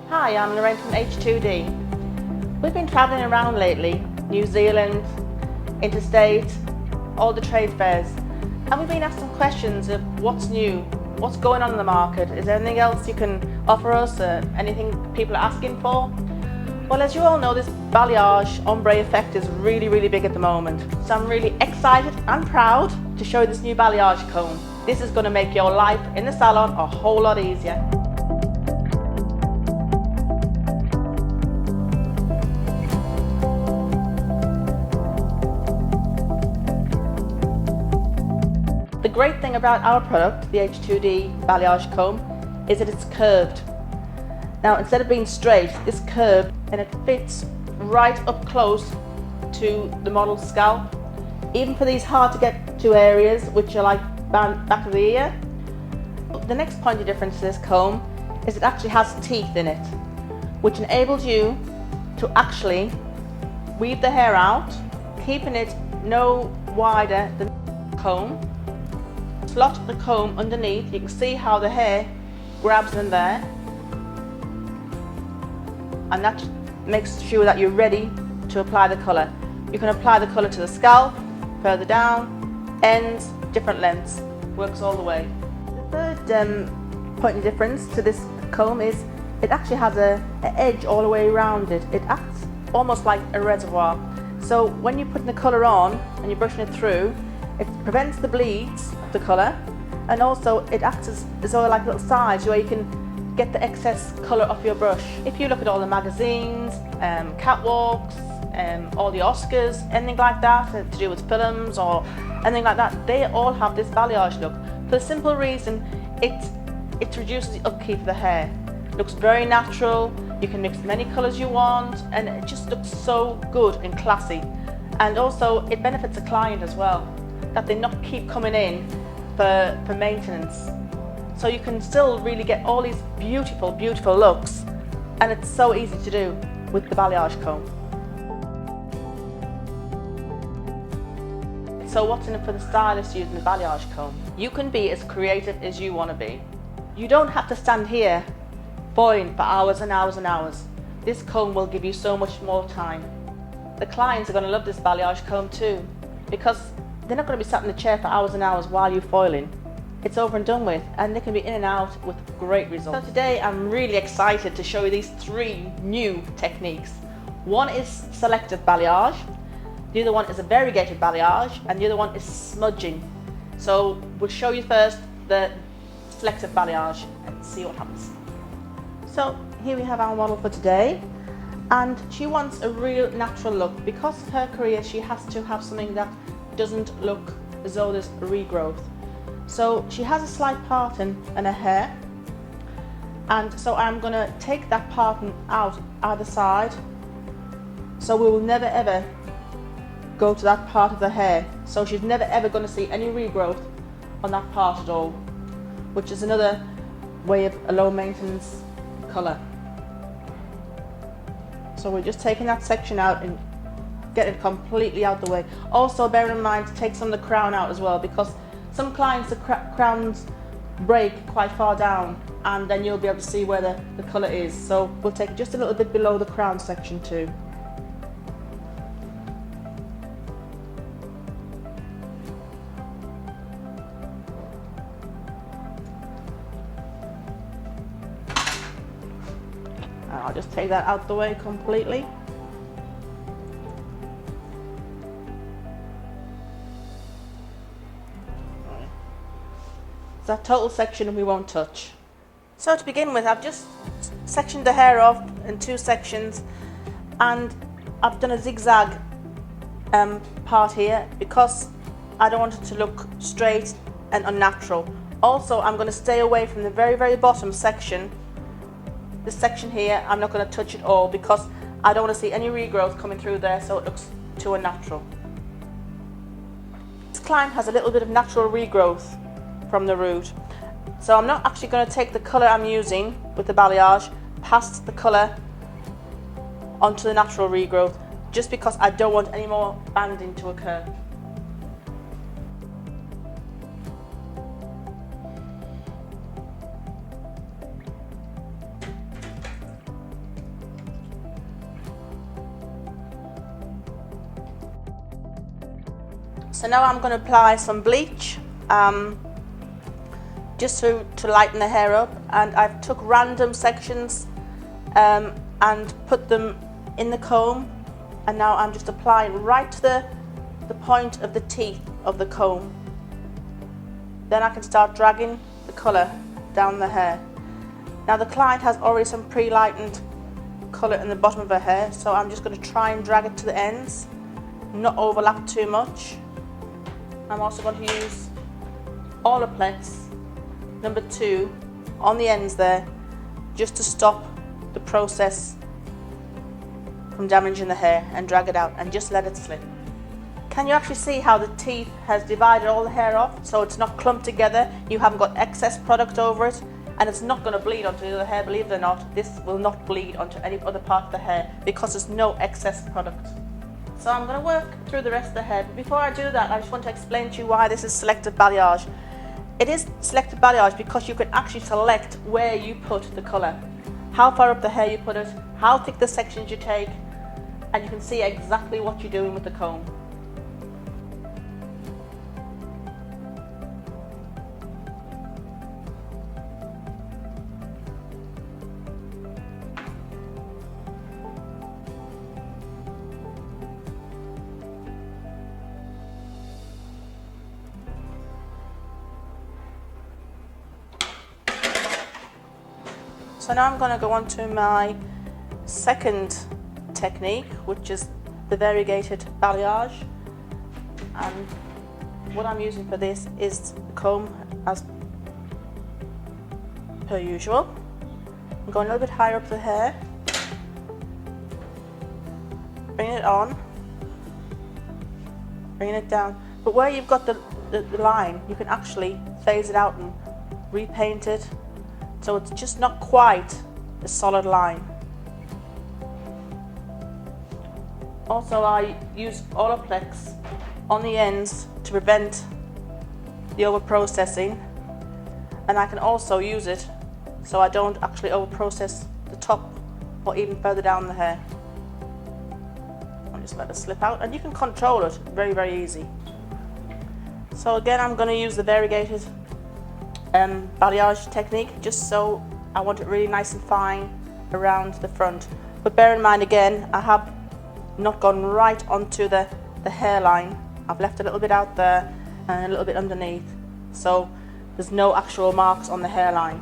Hi, I'm Lorraine from H2D. We've been travelling around lately, New Zealand, interstate, all the trade fairs, and we've been asked some questions of what's new, what's going on in the market, is there anything else you can offer us, anything people are asking for? Well, as you all know, this balayage ombre effect is really big at the moment. So I'm really excited and proud to show you this new balayage comb. This is going to make your life in the salon a whole lot easier. The great thing about our product, the H2D Balayage Comb, is that it's curved. Now, instead of being straight, it's curved and it fits right up close to the model's scalp. Even for these hard to get to areas, which are like back of the ear. The next point of difference to this comb is it actually has teeth in it, which enables you to actually weave the hair out, keeping it no wider than the comb. Slot the comb underneath, you can see how the hair grabs in there, and that makes sure that you're ready to apply the colour. You can apply the colour to the scalp, further down, ends, different lengths, works all the way. The third point of difference to this comb is it actually has an edge all the way around it. It acts almost like a reservoir. So when you're putting the colour on and you're brushing it through, it prevents the bleeds of the colour, and also it acts as though like little sides where you can get the excess colour off your brush. If you look at all the magazines, catwalks, all the Oscars, anything like that to do with films or anything like that, they all have this balayage look for the simple reason it reduces the upkeep of the hair. It looks very natural, you can mix as many colours you want, and it just looks so good and classy. And also it benefits the client as well, that they not keep coming in for maintenance. So you can still really get all these beautiful looks, and it's so easy to do with the balayage comb. So what's in it for the stylist using the balayage comb? You can be as creative as you want to be. You don't have to stand here foiling for hours and hours and hours. This comb will give you so much more time. The clients are going to love this balayage comb too, because they're not going to be sat in the chair for hours and hours while you're foiling. It's over and done with, and they can be in and out with great results. So today I'm really excited to show you these three new techniques. One is selective balayage, the other one is a variegated balayage, and the other one is smudging. So we'll show you first the selective balayage and see what happens. So here we have our model for today, and she wants a real natural look. Because of her career, she has to have something that doesn't look as though there's regrowth. So she has a slight parting in her hair, and so I'm going to take that parting out either side, so we will never ever go to that part of the hair. So she's never ever going to see any regrowth on that part at all, which is another way of a low maintenance colour. So we're just taking that section out and get it completely out the way. Also bear in mind to take some of the crown out as well, because some clients, the crowns break quite far down, and then you'll be able to see where the colour is. So we'll take just a little bit below the crown section too. And I'll just take that out the way completely. That total section we won't touch. So to begin with, I've just sectioned the hair off in two sections, and I've done a zigzag part here because I don't want it to look straight and unnatural. Also, I'm going to stay away from the very bottom section. This section here, I'm not going to touch it all because I don't want to see any regrowth coming through there, so it looks too unnatural. This client has a little bit of natural regrowth from the root, so I'm not actually going to take the colour I'm using with the balayage past the colour onto the natural regrowth, just because I don't want any more banding to occur. So now I'm going to apply some bleach just to lighten the hair up, and I've took random sections and put them in the comb, and now I'm just applying right to the point of the teeth of the comb. Then I can start dragging the colour down the hair. Now the client has already some pre-lightened colour in the bottom of her hair, so I'm just going to try and drag it to the ends, not overlap too much. I'm also going to use Olaplex number 2 on the ends there, just to stop the process from damaging the hair, and drag it out and just let it slip. Can you actually see how the teeth has divided all the hair off, so it's not clumped together, you haven't got excess product over it, and it's not going to bleed onto the other hair. Believe it or not, this will not bleed onto any other part of the hair because there's no excess product. So I'm going to work through the rest of the hair, but before I do that, I just want to explain to you why this is selective balayage. It is selective balayage because you can actually select where you put the colour, how far up the hair you put it, how thick the sections you take, and you can see exactly what you're doing with the comb. So now I'm going to go on to my second technique, which is the variegated balayage, and what I'm using for this is the comb as per usual. I'm going a little bit higher up the hair, bringing it on, bringing it down, but where you've got the line, you can actually phase it out and repaint it, so it's just not quite a solid line. Also, I use Olaplex on the ends to prevent the over processing, and I can also use it so I don't actually over process the top or even further down the hair. I'll just let it slip out, and you can control it very, very easy. So again, I'm going to use the variegated balayage technique, just so I want it really nice and fine around the front. But bear in mind, again, I have not gone right onto the hairline. I've left a little bit out there and a little bit underneath, so there's no actual marks on the hairline.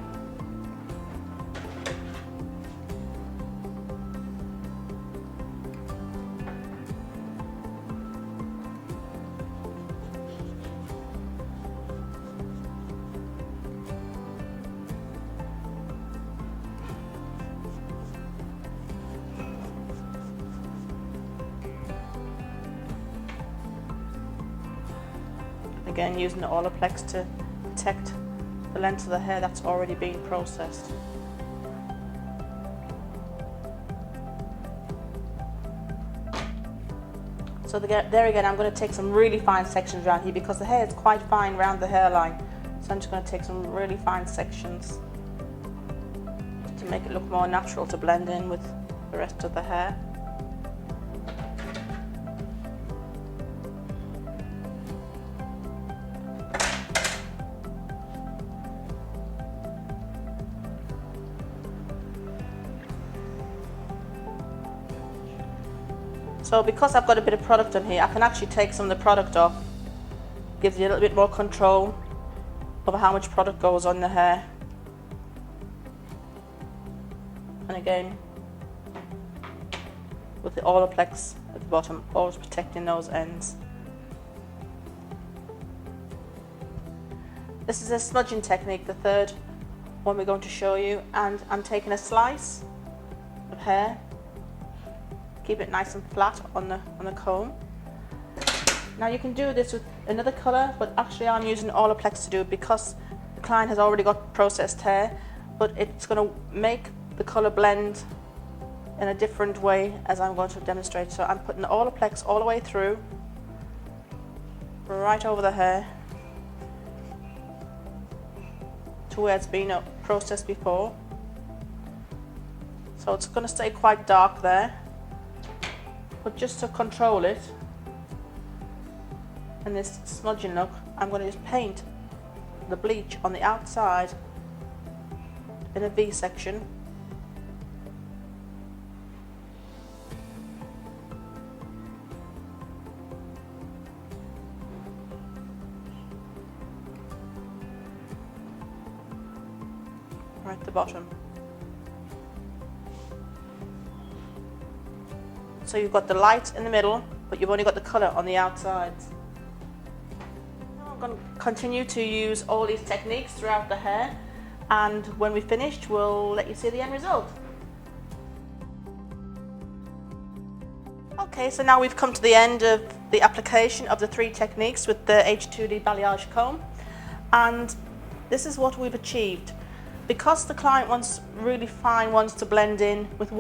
Again, using the Olaplex to protect the length of the hair that's already been processed. So there again, I'm going to take some really fine sections around here because the hair is quite fine around the hairline. So I'm just going to take some really fine sections to make it look more natural, to blend in with the rest of the hair. So because I've got a bit of product on here, I can actually take some of the product off. Gives you a little bit more control over how much product goes on the hair. And again, with the Olaplex at the bottom, always protecting those ends. This is a smudging technique, the third one we're going to show you, and I'm taking a slice of hair. Keep it nice and flat on the comb. Now you can do this with another colour, but actually I'm using Olaplex to do it because the client has already got processed hair, but it's going to make the colour blend in a different way as I'm going to demonstrate. So I'm putting the Olaplex all the way through, right over the hair to where it's been processed before. So it's going to stay quite dark there. But just to control it in this smudging look, I'm going to just paint the bleach on the outside in a V section. Right at the bottom. So you've got the light in the middle, but you've only got the colour on the outsides. Now I'm going to continue to use all these techniques throughout the hair, and when we're finished we'll let you see the end result. Okay, so now we've come to the end of the application of the 3 techniques with the H2D Balayage Comb, and this is what we've achieved. Because the client wants really fine ones to blend in with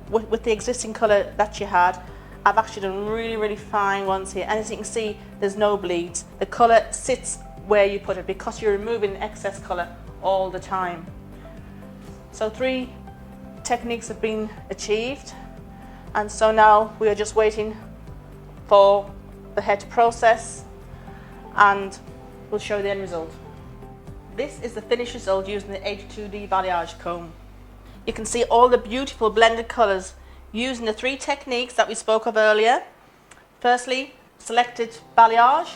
with the existing colour that she had, I've actually done really fine ones here, and as you can see there's no bleeds. The colour sits where you put it because you're removing excess colour all the time. So 3 techniques have been achieved, and so now we are just waiting for the hair to process and we'll show you the end result. This is the finished result using the H2D Balayage Comb. You can see all the beautiful blended colours using the 3 techniques that we spoke of earlier. Firstly, selected balayage,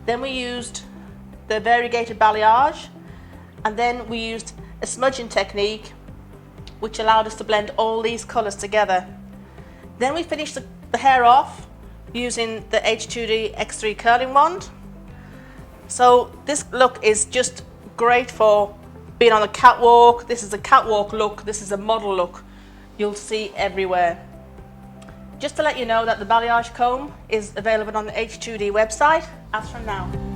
then we used the variegated balayage, and then we used a smudging technique which allowed us to blend all these colours together. Then we finished the hair off using the H2D X3 curling wand. So this look is just great for being on a catwalk. This is a catwalk look, this is a model look you'll see everywhere. Just to let you know that the balayage comb is available on the H2D website as from now.